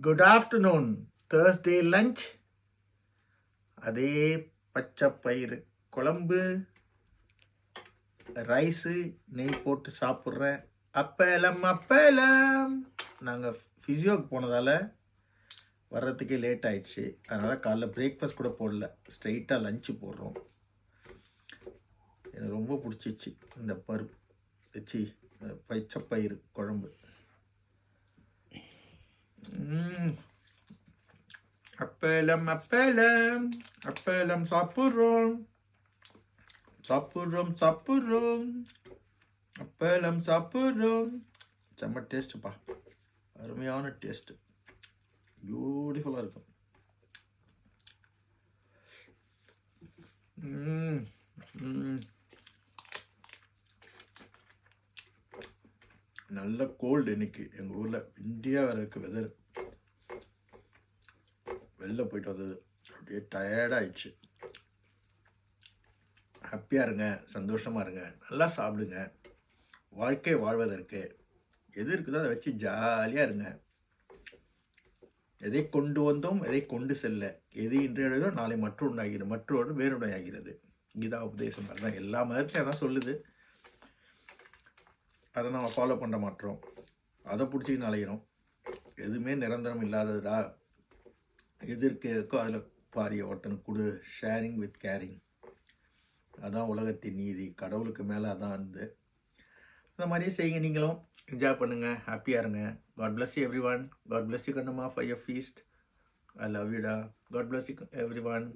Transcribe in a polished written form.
Good afternoon. Thursday lunch அதே பச்சை பயிறு குழம்பு, ரைஸு, நெய் போட்டு சாப்பிட்றேன். அப்பளம். நாங்கள் ஃபிசியோக்கு போனதால் வர்றதுக்கே லேட் ஆயிடுச்சு. அதனால் காலைல பிரேக்ஃபாஸ்ட் கூட போடல, ஸ்ட்ரைட்டாக லஞ்சு போடுறோம். எனக்கு ரொம்ப பிடிச்சிச்சு இந்த பருப்பு வச்சு பச்சை பயிறு குழம்பு. அப்பளம் சாப்பிட்றோம். அப்பளம் சாப்பிட்றோம். செம்ம டேஸ்ட்டுப்பா, அருமையான டேஸ்ட்டு, பியூட்டிஃபுல்லாக இருக்கும். நல்ல கோல்டு இன்னைக்கு எங்கள் ஊரில். இந்தியா வேறு இருக்குது வெதர். வெளில போயிட்டு வந்தது அப்படியே டயர்டாகிடுச்சு. ஹாப்பியாக இருங்க, சந்தோஷமாக இருங்க, நல்லா சாப்பிடுங்க. வாழ்க்கை வாழ்வதற்கு எது இருக்குதோ அதை வச்சு ஜாலியாக இருங்க. எதை கொண்டு வந்தோம் எதை கொண்டு செல்ல, எது இன்றையதோ நாளை மற்றொன்று வேறுடையாகிறது. கீதா உபதேசம் தான் எல்லா மதத்தையும் அதான் சொல்லுது. அதை நம்ம ஃபாலோ பண்ண மாட்டோம், அதை பிடிச்சிக்கின்னு அலைகிறோம். எதுவுமே நிரந்தரம் இல்லாததா, எது இருக்கோ அதில் பாரிய ஒருத்தனுக்கு கொடு. ஷேரிங் வித் கேரிங், அதான் உலகத்தின் நீதி. கடவுளுக்கு மேலே அதான் இருந்து அந்த மாதிரியே செய்யுங்க. நீங்களும் என்ஜாய் பண்ணுங்கள், ஹாப்பியாக இருங்க. God bless you everyone. God bless you Kannamma for your feast. I love யூடா. God bless you every one.